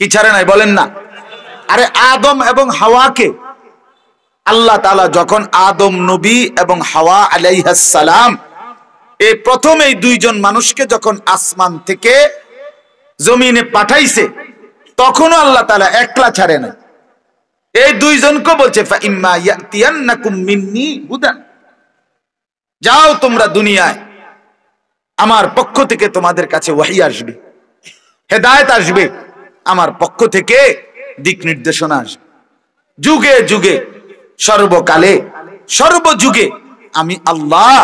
কি ছাড়ে নাই বলেন না? আরে আদম এবং হাওয়াকে আল্লাহ তাআলা যখন আদম নবী এবং হাওয়া আলাইহিস সালাম এই প্রথম এই দুইজন মানুষকে যখন আসমান থেকে জমিনে পাঠাইছে, তখনও আল্লাহ তাআলা একলা ছাড়ে নাই। এই দুইজনকে বলছে ফা ইম্মা ইয়াতিয়ান্নাকুম মিন্নি হুদান, যাও তোমরা দুনিয়ায়, আমার পক্ষ থেকে তোমাদের কাছে ওহী আসবে, হেদায়েত আসবে, আমার পক্ষ থেকে দিক নির্দেশনা আসবে। যুগে যুগে সর্বকালে সর্বযুগে আমি আল্লাহ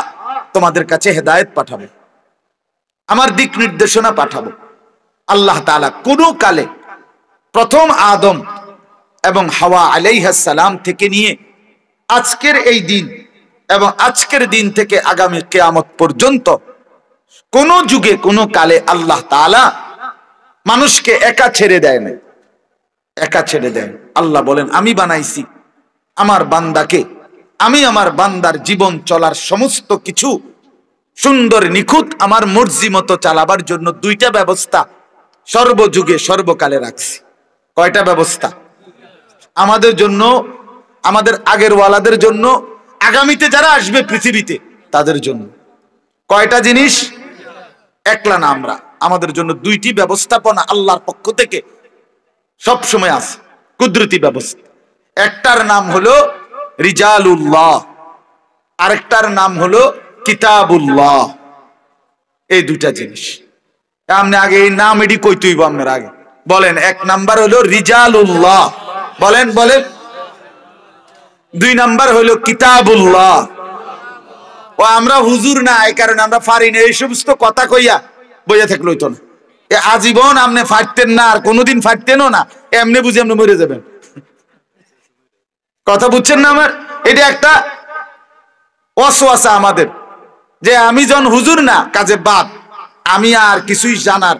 তোমাদের কাছে হেদায়েত পাঠাবো, আমার দিক নির্দেশনা পাঠাবো। আল্লাহ তাআলা কোন কালে প্রথম আদম এবং হাওয়া আলাইহিস সালাম থেকে নিয়ে আজকের এই দিন এবং আজকের দিন থেকে আগামী কিয়ামত পর্যন্ত কোন যুগে কোন কালে আল্লাহ তাআলা মানুষকে একা ছেড়ে দেয় না, একা ছেড়ে দেয়। আল্লাহ বলেন আমি বানাইছি আমার বান্দাকে, আমি আমার বান্দার জীবন চলার সমস্ত কিছু সুন্দর নিখুঁত আমার মর্জি মতো চালাবার জন্য দুইটা ব্যবস্থা সর্বযুগে সর্বকালে রাখছি। কয়টা ব্যবস্থা? আমাদের জন্য, আমাদের আগের ওয়ালাদের জন্য, আগামীতে যারা আসবে পৃথিবীতে তাদের জন্য। কয়টা জিনিস? একলা না আমরা, আমাদের জন্য দুইটি ব্যবস্থাপনা আল্লাহর পক্ষ থেকে সব সময় আছে, কুদরতি ব্যবস্থা। একটার নাম হলো রিজালুল্লাহ, আরেকটার নাম হলো কিতাবুল্লাহ। এই দুইটা জিনিস আপনি আগে এই নাম এডি কইতে হইব আপনার আগে। বলেন, এক নাম্বার হলো রিজালুল্লাহ, বলেন বলেন। দুই নাম্বার হলো কিতাবুল্লাহ। ও আমরা হুজুর না, এই কারণে আমরা পারি না এই সমস্ত কথা কইয়া বইয়া থাকলে হইতো না। এ আজীবন আপনি ফাটতেন না, আর কোনোদিন ফাটতেনও না, এমনি বুঝে আপনি মরে যাবেন। কথা বুঝছেন না আমার? এটা একটা ওয়াসওয়াসা আমাদের, যে আমি যখন হুজুর না কাজে বাদ, আমি আর কিছুই জানার,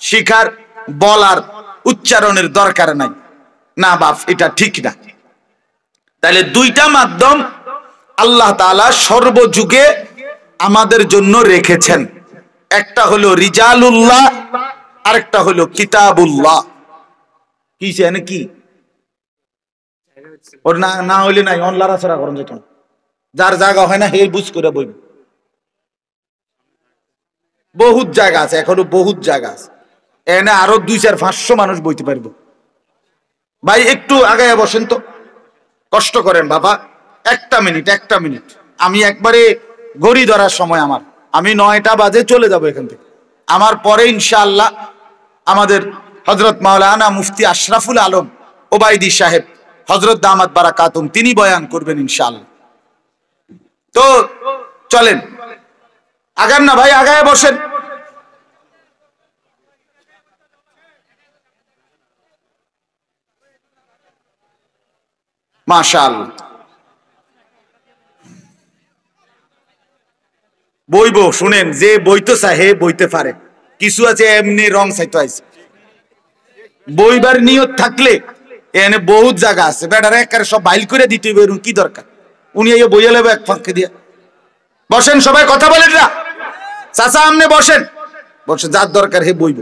শিখার, বলার, উচ্চারণের দরকার নাই। না বাপ, এটা ঠিক না। তাহলে দুইটা মাধ্যম আল্লাহ তাআলা সর্বযুগে আমাদের জন্য রেখেছেন। একটা হলো রিজালুল্লাহ, আরেকটা হলো কিতাবুল্লাহ। কি জানে কি ওর না না হইলে নাই, অন লড়াছড়া করেন যেত, যার জায়গা হয় না হে বুঝ করে বইব। বহুত জায়গা আছে, এখনো বহুত জায়গা আছে, এনে আরো 200-500 মানুষ বইতে পারবো। ভাই একটু আগায় বসেন তো, কষ্ট করেন বাবা, একটা মিনিট। আমি একবারে ঘড়ি ধরার সময় আমার, আমি 9টা বাজে চলে যাব এখান থেকে। আমার পরে ইনশাআল্লাহ আমাদের হযরত মাওলানা মুফতি আশরাফুল আলম ওবাইদি সাহেব হযরত দামাত বারাকাতুম তিনি বয়ান করবেন ইনশাআল্লাহ। তো চলেন, আগান না ভাই, আগায় বসেন। মাশাআল্লাহ, বইব শুনেন, যে বইতে চাহে বইতে পারে, কিছু আছে এমনি রং চাইতে আইছে। বইবার নিয়ত থাকলে এনে বহুত জায়গা আছে, বেটারা একারে সব বাইল করে দিতে হইবে, কি দরকার? উনি এই বইয়া লেবে এক ফাঁকে দিয়া। বসেন সবাই, কথা বলেন না চাচা, আমনে বসেন, বসে যার দরকার হে বইব।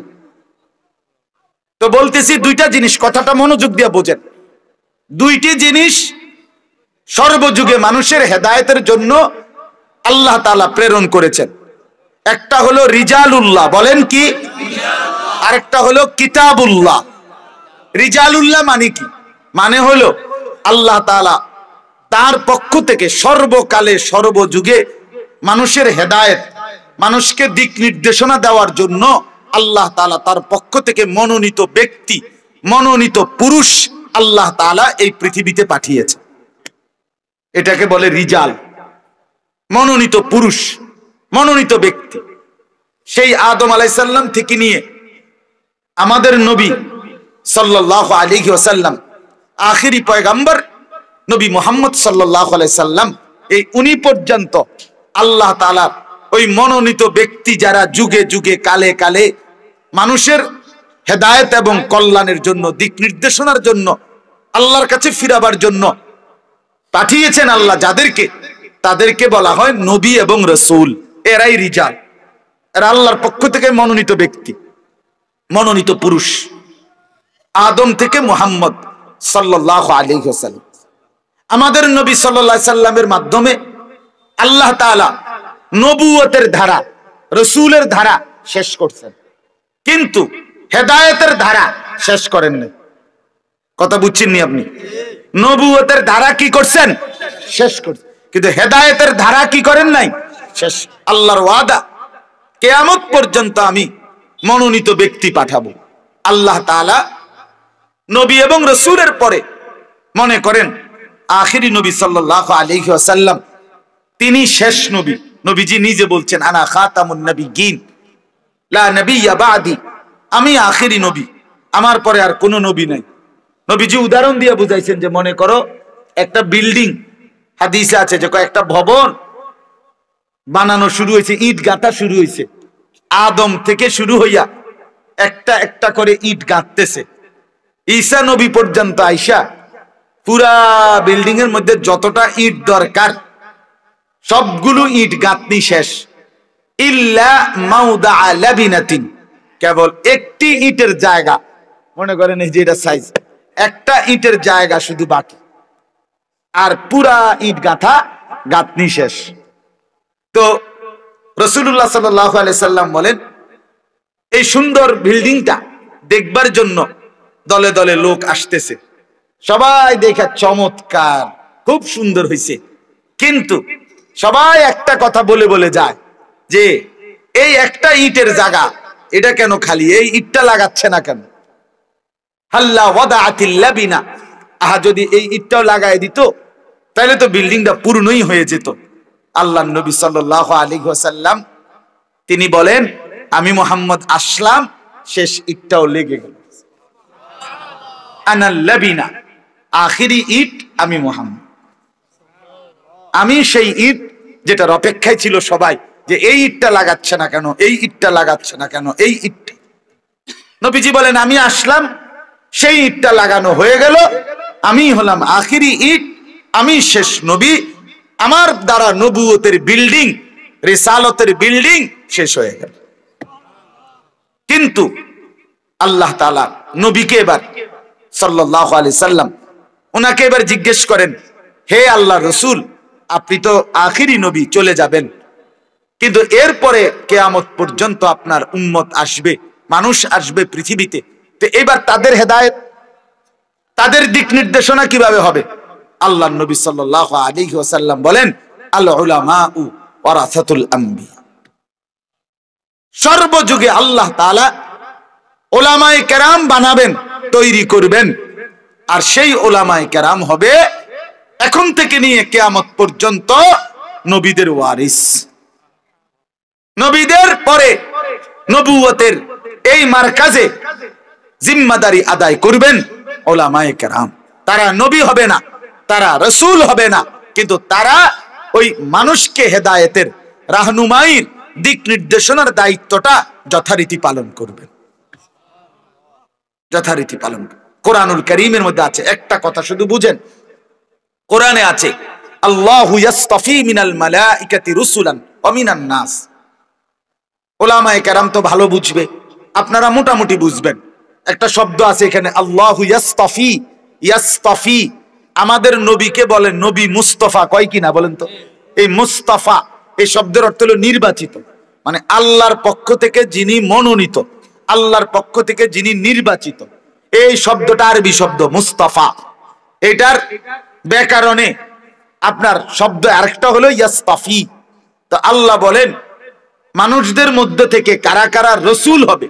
তো বলতেছি দুইটা জিনিস, কথাটা মনোযোগ দিয়া বোঝেন। দুইটি জিনিস সর্বযুগে মানুষের হেদায়েতের জন্য আল্লাহ তাআলা প্রেরণ করেছেন। একটা হলো রিজালুল্লাহ, বলেন কি? আরেকটা হলো কিতাবুল্লাহ। রিজালুল্লাহ মানে কি? মানে হলো আল্লাহ তাআলা তার পক্ষ থেকে সর্বকালে সর্বযুগে মানুষের হেদায়েত, মানুষকে দিক নির্দেশনা দেওয়ার জন্য আল্লাহ তাআলা তার পক্ষ থেকে মনোনীত ব্যক্তি, মনোনীত পুরুষ আল্লাহ তাআলা এই পৃথিবীতে পাঠিয়েছে। এটাকে বলে রিজাল, মনোনীত পুরুষ, মনোনীত ব্যক্তি। সেই আদম আলাইহিস সালাম থেকে নিয়ে আমাদের নবী সাল্লাল্লাহু আলাইহি ওয়াসাল্লাম, আখেরি পয়গম্বর নবী মুহাম্মদ সাল্লাল্লাহু আলাইহি সাল্লাম, এই উনি পর্যন্ত আল্লাহ তাআলা ওই মনোনীত ব্যক্তি যারা যুগে যুগে কালে কালে মানুষের হেদায়েত এবং কল্যাণের জন্য, দিক নির্দেশনার জন্য, আল্লাহর কাছে ফিরাবার জন্য পাঠিয়েছেন আল্লাহ যাদেরকে, তাদেরকে বলা হয় নবী এবং রাসূল। এরাই রিজাল, এরা আল্লাহর পক্ষ থেকে মনোনীত ব্যক্তি, মনোনীত পুরুষ। আদম থেকে মুহাম্মদ সাল্লাল্লাহু আলাইহি ওয়াসাল্লাম। আমাদের নবী সাল্লাল্লাহু আলাইহি সাল্লামের মাধ্যমে আল্লাহ তাআলা নবুয়তের ধারা, রসুলের ধারা শেষ করছেন, কিন্তু হেদায়েতের ধারা শেষ করেন নাই। কথা বুঝছেননি আপনি? নবুয়তের ধারা কি করছেন? শেষ করছেন, কিন্তু হেদায়েতের ধারা কি করেন নাই? শেষ। আল্লাহর ওয়াদা, কিয়ামত পর্যন্ত আমি মনোনীত ব্যক্তি পাঠাবো। আল্লাহ তাআলা নবী এবং রসুলের পরে মনে করেন আখিরি নবী সাল্লাল্লাহু আলাইহি ওয়াসাল্লাম, তিনি শেষ নবী। নবীজি নিজে বলছেন, আনা খাতামুন নবিয়্যিন লা নবিয়্যা বাদি, আমি আখিরি নবী, আমার পরে আর কোনো নবী নাই। নবীজি উদাহরণ দিয়ে বুঝাইছেন যে মনে করো একটা বিল্ডিং, হাদিসে আছে যে কয়েকটা ভবন বানানো শুরু হয়েছে, ইট গাঁথা শুরু হয়েছে, আদম থেকে শুরু হইয়া একটা একটা করে ইট গাঁথতেছে। ঈসা নবী পর্যন্ত আইসা পুরা বিল্ডিং এর মধ্যে যতটা ইট দরকার সবগুলো ইট গাঁথনি শেষ, ইল্লা মাউদা লাবিনাতিন, কেবল একটি ইটের জায়গা, মনে করেন এই যে এটা সাইজ, একটা ইটের জায়গা শুধু বাকি, আর পুরা ইট গাঁথা গাঁথনি শেষ। তো রাসূলুল্লাহ সাল্লাল্লাহু আলাইহি সাল্লাম বলেন, এই সুন্দর বিল্ডিংটা দেখবার জন্য দলে দলে লোক আসতেছে, সবাই দেখে চমৎকার, খুব সুন্দর হয়েছে, কিন্তু সবাই একটা কথা বলে বলে যায় যে এই একটা ইটের জায়গা, এটা কেন খালি, এই ইটটা লাগাচ্ছে না কেন? হাল্লা ওয়াদাআতিল লাবিনা, আহা যদি এই ইটটাও লাগায় দিত তাহলে তো বিল্ডিংটা পূর্ণই হয়ে যেত। আল্লাহর নবী সাল্লাল্লাহু আলাইহি ওয়াসাল্লাম তিনি বলেন, আমি মুহাম্মদ আসলাম, শেষ ইটটাও লেগে গেল। আনাল লাবিনা, আখিরি ইট আমি মুহাম্মদ, আমি সেই ইট যেটার অপেক্ষায় ছিল সবাই, যে এই ইটটা লাগাচ্ছে না কেন, এই ইটটা লাগাচ্ছে না কেন, এই ইটটা। নবীজি বলেন, আমি আসলাম, সেই ইটটা লাগানো হয়ে গেল, আমি হলাম আখিরি ইট, আমি শেষ নবী, আমার দ্বারা নবুয়তের বিল্ডিং, রিসালতের বিল্ডিং শেষ হয়ে গেল। কিন্তু আল্লাহ তাআলা নবীকে এবার সাল্লাল্লাহু আলাইহি সাল্লাম ওনাকে এবার জিজ্ঞেস করেন, হে আল্লাহ রসুল, আপনি তো আখিরি নবী, চলে যাবেন, কিন্তু এরপরে কিয়ামত পর্যন্ত আপনার উম্মত আসবে, মানুষ আসবে পৃথিবীতে, তো এবার তাদের হেদায়েত, তাদের দিক নির্দেশনা কিভাবে হবে? আল্লাহর নবী সাল্লাল্লাহু আলাইহি ওয়াসাল্লাম বলেন, আল উলামাউ ওয়ারাসাতুল আম্বিয়া, সর্বযুগে আল্লাহ তাআলা উলামায়ে কেরাম বানাবেন, তৈরি করবেন, আর সেই উলামায়ে কেরাম হবে এখন থেকে নিয়ে কিয়ামত পর্যন্ত নবীদের ওয়ারিস। নবীদের পরে নবুয়তের এই মারকাজে জিম্মাদারি আদায় করবেন উলামায়ে কেরাম। তারা নবী হবে না, তারা রাসূল হবে না, কিন্তু তারা ওই মানুষকে হেদায়েতের, রাহনুমাইর, দিক নির্দেশনার দায়িত্বটা যথারীতি পালন করবেন, যথারীতি পালন। কোরআনুল কারীমের মধ্যে আছে একটা কথা, শুধু বুঝেন, কোরআনে আছে আল্লাহু ইয়াসতাফি মিনাল মালাইকাতি রুসুলান ওয়া মিনান নাস। উলামায়ে কেরাম তো ভালো বুঝবে, আপনারা মোটামুটি বুঝবেন। একটা শব্দ আছে এখানে, আল্লাহু ইয়াসতাফি, ইয়াসতাফি, আমাদের নবীকে বলেন নবী মুস্তাফা, কয় কিনা বলেন তো? এই মুস্তাফা এই শব্দের অর্থ হলো নির্বাচিত, মানে আল্লাহর পক্ষ থেকে যিনি মনোনীত, আল্লাহর পক্ষ থেকে যিনি নির্বাচিত, এই শব্দটা আরবি শব্দ মুস্তাফা। এটার ব্যাকরণে আপনার শব্দ আরেকটা হলো ইয়াসতাফি। তো আল্লাহ বলেন মানুষদের মধ্য থেকে কারা কারা রসুল হবে,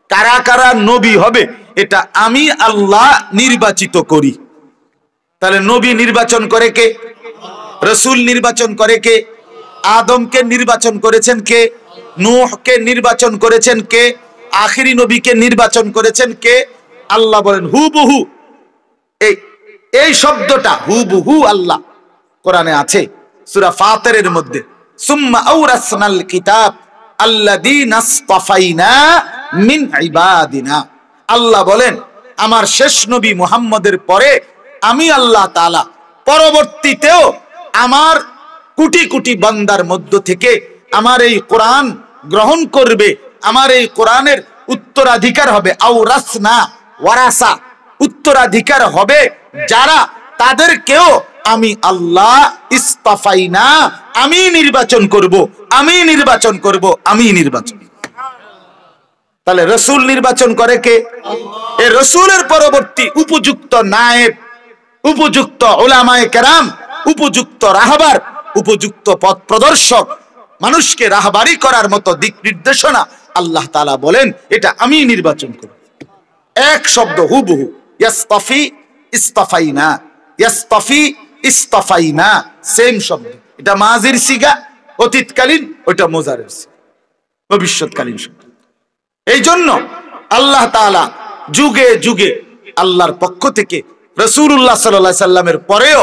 কারা কারা নবী হবে, এটা আমি আল্লাহ নির্বাচিত করি। তাহলে নবী নির্বাচন করে কে? রসুল নির্বাচন করে কে? আদমকে নির্বাচন করেছেন কে? নূহকে নির্বাচন করেছেন কে? আখিরি নবীকে নির্বাচন করেছেন কে? আল্লাহ বলেন হুবহু। এই শব্দটা হুবহু আল্লাহ কোরআনে আছে সূরা ফাতিরের মধ্যে, সুম্মা আওরাসনাল কিতাব আল্লাযীনা ইসতাফাইনা মিন ইবাদিনা। আল্লাহ বলেন আমার শেষ নবী মুহাম্মদের পরে আমি আল্লাহ তাআলা পরবর্তীতেও আমার কোটি কোটি বান্দার মধ্য থেকে আমার এই কোরআন গ্রহণ করবে, আমার এই কোরআনের উত্তরাধিকার হবে। আওরাসনা, ওয়ারাসা, উত্তরাধিকার হবে যারা, তাদেরকেও আমি আল্লাহ ইস্তাফাইনা, আমি নির্বাচন করব, আমি নির্বাচন করব, আমি নির্বাচন। তাহলে রসুল নির্বাচন করে কে? এই রসুলের পরবর্তী উপযুক্ত নায়েব, উপযুক্ত উলামায়ে কেরাম, উপযুক্ত রাহবার, উপযুক্ত পথ প্রদর্শক, মানুষকে রাহবারি করার মতো দিক নির্দেশনা আল্লাহ তাআলা বলেন এটা আমি নির্বাচন করব। এক শব্দ হুবহু, ইয়াস্তাফি ইস্তাফাইনা, ইয়াস্তাফি ইস্তাফাইনা, সেম শব্দ। এটা মাজির সিগা অতীতকালীন, ওটা মুজারের সিগা ভবিষ্যৎকালীন শব্দ। এই জন্য আল্লাহ তাআলা যুগে যুগে আল্লাহর পক্ষ থেকে রাসূলুল্লাহ সাল্লাল্লাহু আলাইহি সাল্লামের পরেও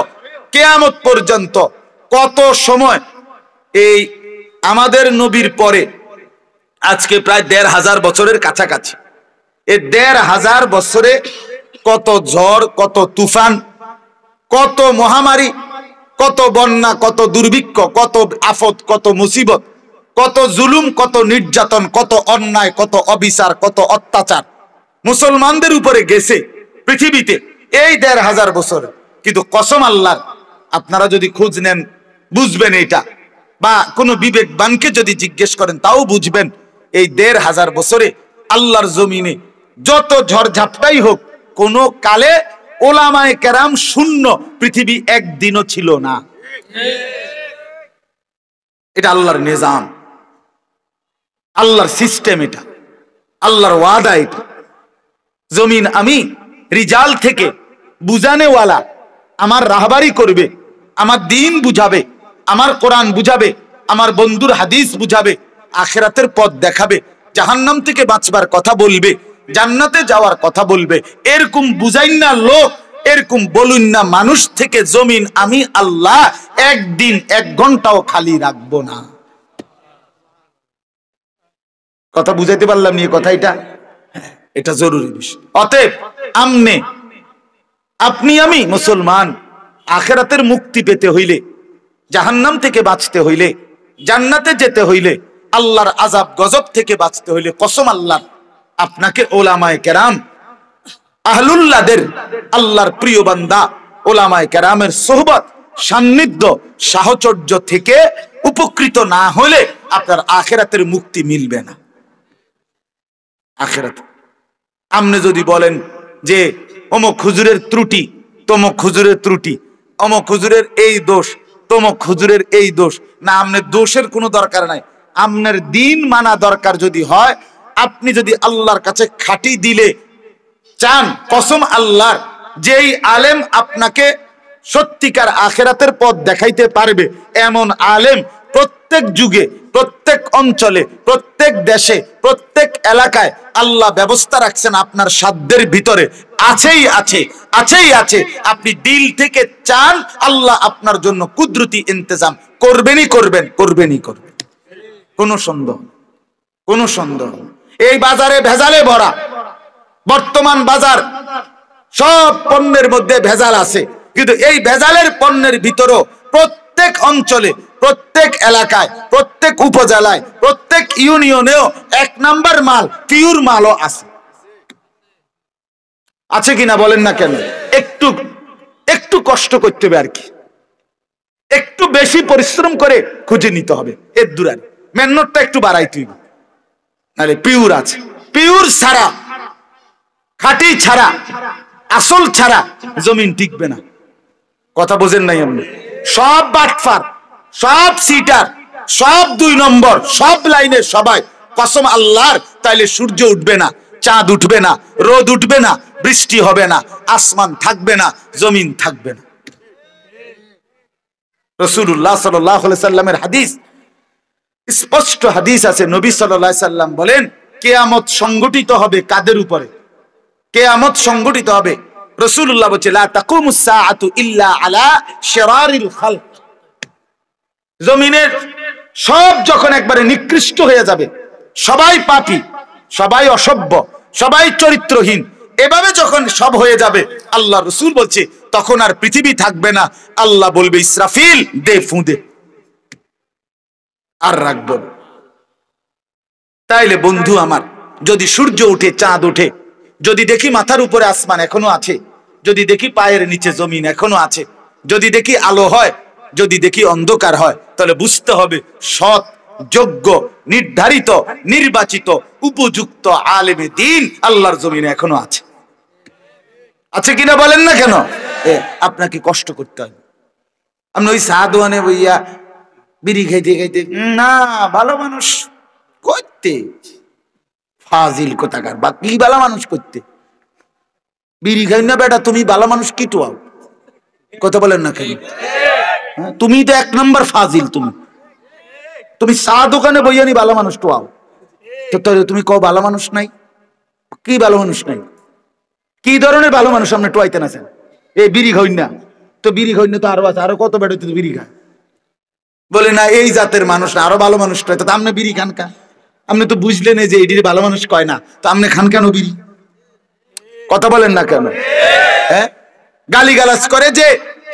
কিয়ামত পর্যন্ত কত সময়, এই আমাদের নবীর পরে আজকে প্রায় ১৫০০ বছরের কাছাকাছি, এই ১৫০০ বছরে কত ঝড়, কত তুফান, কত মহামারী, কত বন্যা, কত দুর্ভিক্ষ, কত আফত, কত মুসিবত, কত জুলুম, কত নির্যাতন, কত অন্যায়, কত অবিচার, কত অত্যাচার মুসলমানদের উপরে গেছে পৃথিবীতে এই ১৫০০ বছর। কিন্তু কসম আল্লাহর, আপনারা যদি খোঁজ নেন বুঝবেন এটা, বা কোনো বিবেকবানকে যদি জিজ্ঞেস করেন তাও বুঝবেন, এই ১৫০০ বছরে আল্লাহর জমিনে যত ঝড়ঝাপটাই হোক, কোন কালে ওলামায়ে কেরাম শূন্য পৃথিবী একদিনও ছিল না। এটা আল্লাহর নিজাম, আল্লাহর সিস্টেম, এটা আল্লাহর ওয়াদা। এটা জমিন আমি রিজাল থেকে বুঝানেওয়ালা, আমার রাহবারি করবে, আমার দিন বুঝাবে, আমার কোরআন বুঝাবে, আমার বন্ধুর হাদিস বুঝাবে, আখিরাতের পথ দেখাবে, জাহান্নাম থেকে বাঁচবার কথা বলবে, জান্নাতে যাওয়ার কথা বলবে, এরকম বুঝাইন না লোক, এরকম বলুন না মানুষ থেকে জমিন আমি আল্লাহ একদিন ১ ঘন্টাও খালি রাখবো না। কথা বুঝাইতে পারলাম নিয়ে কথা? এটা জরুরি বিষয়। অতএব আপনি আমি মুসলমান আখিরাতের মুক্তি পেতে হইলে, জাহান্নাম থেকে বাঁচতে হইলে, জান্নাতে যেতে হইলে, আল্লাহর আযাব গজব থেকে বাঁচতে হইলে, কসম আল্লাহর, আপনাকে ওলামায়ে কেরাম, আহলুল্লাহদের, আল্লাহর প্রিয় বান্দা ওলামায়ে কেরামের সোহবত, সান্নিধ্য, সাহচর্য থেকে উপকৃত না হলে আপনার আখিরাতের মুক্তি মিলবে না। আখিরাত আপনি যদি বলেন যে অমুক হুজুরের ত্রুটি, তমুক হুজুরের ত্রুটি, অমুক হুজুরের এই দোষ, তমুক হুজুরের এই দোষ, না, আপনার দোষের কোনো দরকার নাই, আপনার দিন মানা দরকার যদি হয়, আপনি যদি আল্লাহর কাছে খাঁটি দিলে চান, কসম আল্লাহর, যেই আলেম আপনাকে সত্যিকার আখিরাতের পথ দেখাইতে পারবে, এমন আলেম প্রত্যেক যুগে, প্রত্যেক অঞ্চলে, প্রত্যেক দেশে, প্রত্যেক এলাকায় আল্লাহ ব্যবস্থা রাখছেন আপনার সাধ্যের ভিতরে, আছেই আছে, আছেই আছে। আপনি দিল থেকে চান, আল্লাহ আপনার জন্য কুদরতি ইন্তজাম করবেনই করবেন, করবেনই করবেন, কোনো সন্দেহ, কোনো সন্দেহ। এই বাজারে ভেজালে ভরা, বর্তমান বাজার সব পণ্যের মধ্যে ভেজাল আছে, কিন্তু এই ভেজালের পণ্যের ভিতরও প্রত্যেক অঞ্চলে, প্রত্যেক এলাকায়, প্রত্যেক উপজেলায়, প্রত্যেক ইউনিয়নেও ১ নাম্বার মাল, পিওর মালও আছে। আছে কিনা বলেন না কেন? একটু কষ্ট করতে হবে আর কি, একটু বেশি পরিশ্রম করে খুঁজে নিতে হবে, এর দূরানি মেহনতটা একটু বাড়াইতে হবে, নাহলে পিওর আছে। পিওর ছাড়া, খাঁটি ছাড়া, আসল ছাড়া জমিন টিকবে না। কথা বোঝেন নাই আপনি? সব বাটফার, সব সিটার, সব ২ নম্বর, সব লাইনে সবাই, কসম আল্লাহর, তাইলে সূর্য উঠবে না, চাঁদ উঠবে না, রোদ উঠবে না, বৃষ্টি হবে না, আসমান থাকবে না, জমিন থাকবে না। রাসূলুল্লাহ সাল্লাল্লাহু আলাইহি সাল্লামের হাদিস, স্পষ্ট হাদিস আছে, নবী সাল্লাল্লাহু আলাইহি সাল্লাম বলেন, কিয়ামত সংগঠিত হবে কাদের উপরে? কিয়ামত সংগঠিত হবে, রাসূলুল্লাহ বলেছে, লা তাকুমুস সাআতু ইল্লা আলা শিরারিল খালক। জমিনের সব যখন একবারে নিকৃষ্ট হয়ে যাবে, সবাই পাপী, সবাই অসভ্য, সবাই চরিত্রহীন, এভাবে যখন সব হয়ে যাবে, আল্লাহ রাসূল বলছে তখন আর পৃথিবী থাকবে না। আল্লাহ বলবে, ইসরাফিল দে ফুঁদে, আর রাখবো না। তাইলে বন্ধু আমার, যদি সূর্য উঠে, চাঁদ উঠে, যদি দেখি মাথার উপরে আসমান এখনো আছে, যদি দেখি পায়ের নিচে জমিন এখনো আছে, যদি দেখি আলো হয়, যদি দেখি অন্ধকার হয়, তাহলে বুঝতে হবে সৎ, যোগ্য, নির্ধারিত, নির্বাচিত, উপযুক্ত আলেমে দ্বীন আল্লাহর জমিনে এখনো আছে। আছে কিনা বলেন না কেন? আপনাকে কষ্ট করতে হবে। আপনি ওই সাধুয়ানে বইয়া বিড়ি খাইতে খাইতে, না ভালো মানুষ করতে, ফাজিল কোথাকার, বা কি ভালো মানুষ করতে, বিড়ি খাই না বেটা, তুমি ভালো মানুষ কি টুয়াও, কথা বলেন না কেন? তুমি তো এক নম্বর ফাজিল। তুমি চা দোকানে বইয়ানি ভালো মানুষ টুয়াও, তো তুমি কও ভালো মানুষ নাই? কি ভালো মানুষ নাই? কি ধরনের ভালো মানুষ আপনি টোয়াইতেন আছেন? এই বিড়ি খাই না, তো বিড়ি খাই না তো আরো আছে, আরো কত বেটা তো বিড়ি খায়, বলে না এই জাতের মানুষ না, আরো ভালো মানুষ টয়, তো আপনি বিড়ি খান কা? আপনি তো বুঝলেন যে এটি ভালো মানুষ কয় না, তো আপনি খান কেন বিড়ি? কথা বলেন না কেন? হ্যাঁ, গালি গালাজ করে যে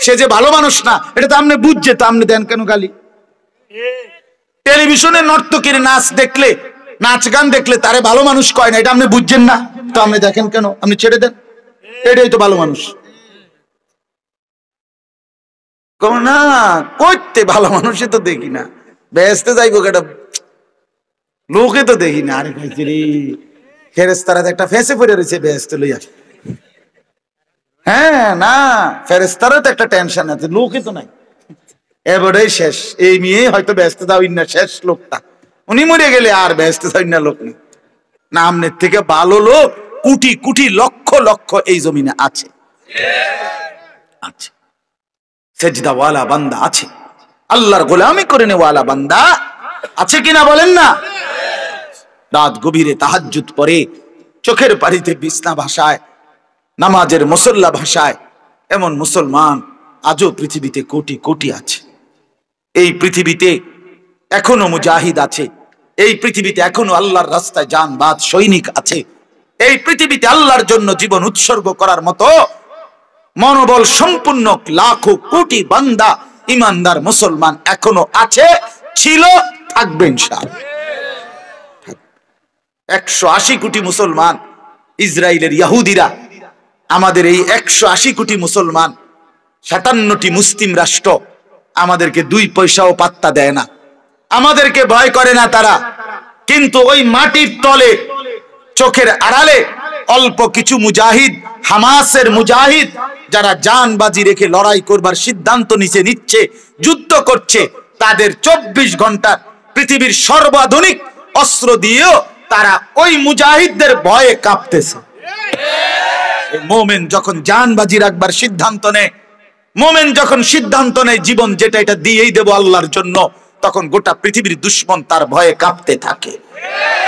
সে যে ভালো মানুষ না, এটা তো আপনি বুঝছে, তো আপনি দেন কেন গালি? টেলিভিশনে নর্তকীর নাচ দেখলে, নাচ গান দেখলে তারে ভালো মানুষ কয় না, এটা আপনি বুঝছেন না, তো আপনি দেখেন কেন? আপনি ছেড়ে দেন, এটাই তো ভালো মানুষ। না করতে ভালো মানুষে তো দেখি না, বেহেশতে যাইবো কেটা লোকে তো দেখি না। আরে ভাই রে, ফেরেশতারা একটা ফেসে পড়ে রয়েছে বেহেশতে লইয়া। হ্যাঁ না, ফেরেশতারা তো একটা টেনশন আছে, লোকে তো নাই, এবারেই শেষ। এই মেয়ে হয়তো বেহেশতে যাও না, শেষ লোকটা, উনি মরে গেলে আর বেহেশতে যাও না লোক নেই। না, আমনের থেকে ভালো লোক কোটি কোটি লক্ষ লক্ষ এই জমিনে আছে, আছে। সেজদাওয়ালা বান্দা আছে, আল্লাহর গোলামি করে নেওয়ালা বান্দা আছে কিনা বলেন না? রাত গভীরে তাহাজ্জুদ পড়ে, চোখের পানিতে বিছনা ভাসায়, নামাজের মুসল্লা ভাসায়, এমন মুসলমান আজও পৃথিবীতে কোটি কোটি আছে। এই পৃথিবীতে এখনো মুজাহিদ আছে, এই পৃথিবীতে এখনো আল্লাহর রাস্তায় জানবাদ সৈনিক আছে, এই পৃথিবীতে আল্লাহর জন্য জীবন উৎসর্গ করার মতো মনোবল সম্পূর্ণ লাখো কোটি বান্দা ইমানদার মুসলমান এখনো আছে, ছিল, থাকবে ইনশাআল্লাহ। 180 কোটি মুসলমান, ইসরায়েলের ইহুদিরা আমাদের এই 180 কোটি মুসলমান, 57টি মুসলিম রাষ্ট্র আমাদেরকে 2 পয়সাও পাত্তা দেয় না, আমাদেরকে ভয় করে না তারা। কিন্তু ওই মাটির তলে, চোখের আড়ালে অল্প কিছু মুজাহিদ, হামাসের মুজাহিদ, যারা জান বাজি রেখে লড়াই করবার সিদ্ধান্ত নিচ্ছে, যুদ্ধ করছে, তাদের 24 ঘন্টা পৃথিবীর সর্বাধুনিক অস্ত্র দিয়েও তারা ওই মুজাহিদদের ভয়ে কাঁপতেছে। মোমেন যখন জান বাজি রাখবার সিদ্ধান্ত নেয়, মোমেন যখন সিদ্ধান্ত নেয় জীবন যেটা এটা দিয়েই দেব আল্লাহর জন্য, তখন গোটা পৃথিবীর দুশ্মন তার ভয়ে কাঁপতে থাকে।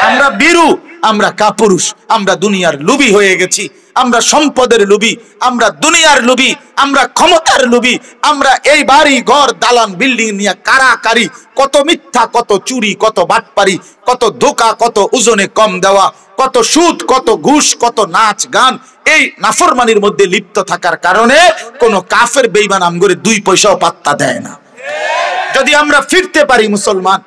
আমরা বীরু, আমরা কাপুরুষ, আমরা দুনিয়ার লোভী হয়ে গেছি, আমরা সম্পদের লোভী, আমরা দুনিয়ার লোভী, আমরা ক্ষমতার লোভী, আমরা এই বাড়ি ঘর দালান বিল্ডিং নিয়ে কারাকারি, কত মিথ্যা, কত চুরি, কত বাটপারি, কত ধোঁকা, কত ওজনে কম দেওয়া, কত সুদ, কত ঘুষ, কত নাচ গান, এই নাফরমানির মধ্যে লিপ্ত থাকার কারণে কোন কাফের বেঈমান আমগরে 2 পয়সাও পাত্তা দেয় না। যদি আমরা ফিরতে পারি মুসলমান,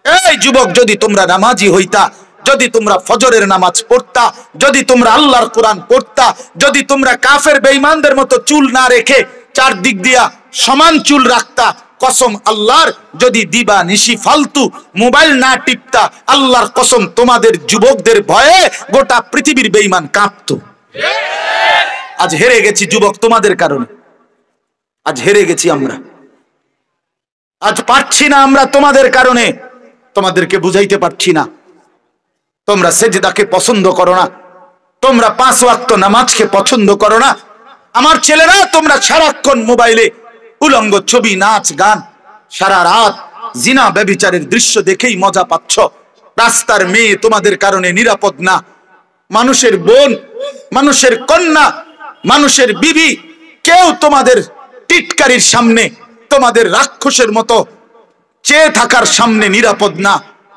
এই যুবক, যদি তোমরা নামাজি হইতা, যদি তোমরা ফজরের নামাজ পড়তা, যদি তোমরা আল্লাহর কোরআন পড়তা, যদি তোমরা কাফের বেঈমানদের মতো চুল না রেখে চারদিক দিয়া সমান চুল রাখতা, কসম আল্লাহর, যদি দিবা নিশি ফালতু মোবাইল না টিপতা, আল্লাহর কসম তোমাদের যুবকদের ভয়ে গোটা পৃথিবীর বেঈমান কাঁপতো। আজ হেরে গেছি যুবক তোমাদের কারণে, আজ হেরে গেছি আমরা, আজ পারছি না আমরা তোমাদের কারণে, তোমাদেরকে বুঝাইতে পারছি না। তোমরা সেজদাকে পছন্দ করো না, তোমরা 5 ওয়াক্ত নামাজকে পছন্দ করো না। আমার ছেলেরা, তোমরা সারাক্ষণ মোবাইলে উলঙ্গ ছবি, নাচ গান, সারা রাত জিনা ব্যভিচারের দৃশ্য দেখেই মজা পাচ্ছ। রাস্তার মেয়ে তোমাদের কারণে নিরাপদ না, মানুষের বোন, মানুষের কন্যা, মানুষের বিবি, কেউ তোমাদের টিটকারির সামনে, তোমাদের রাক্ষসের মতো চেয়ে থাকার সামনে নিরাপদ না।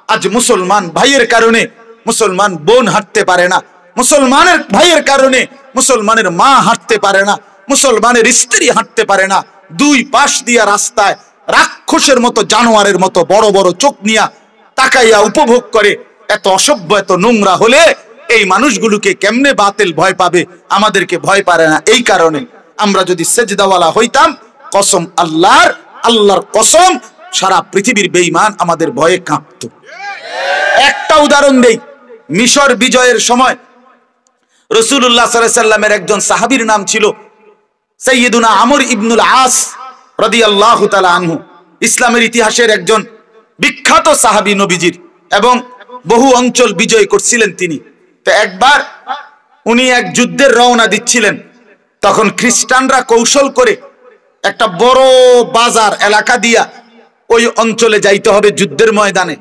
আজ মুসলমান ভাইয়ের কারণে মুসলমান বোন হাঁটতে পারে না, মুসলমানের ভাইয়ের কারণে মুসলমানের মা হাঁটতে পারে না, মুসলমানের স্ত্রী হাঁটতে পারে না। 2 পাশ দিয়া রাস্তায় রাক্ষসের মতো, জানোয়ারের মতো বড় বড় চোখ নিয়া তাকাইয়া উপভোগ করে। এত অসভ্য, এত নোংরা হলে এই মানুষগুলোকে কেমনে বাতিল ভয় পাবে, আমাদেরকে ভয় পারে না। এই কারণে আমরা যদি সেজদাওয়ালা হইতাম, কসম আল্লাহর, আল্লাহর কসম, সারা পৃথিবীর বেঈমান আমাদের ভয়ে কাঁপত। একটা উদাহরণ দেই, মিশর বিজয়ের সময় রাসূলুল্লাহ সাল্লাল্লাহু আলাইহি সাল্লামের একজন সাহাবীর নাম ছিল সাইয়্যিদুনা আমর ইবনুল আস রাদিয়াল্লাহু তাআলা আনহু। ইসলামের ইতিহাসের একজন বিখ্যাত সাহাবী নবীজির, এবং বহু অঞ্চল বিজয় করছিলেন তিনি। তো একবার উনি এক যুদ্ধের রওনা দিচ্ছিলেন, তখন খ্রিস্টানরা কৌশল করে একটা বড় বাজার এলাকা দিয়া ওই অঞ্চলে যাইতে হবে যুদ্ধের ময়দানে।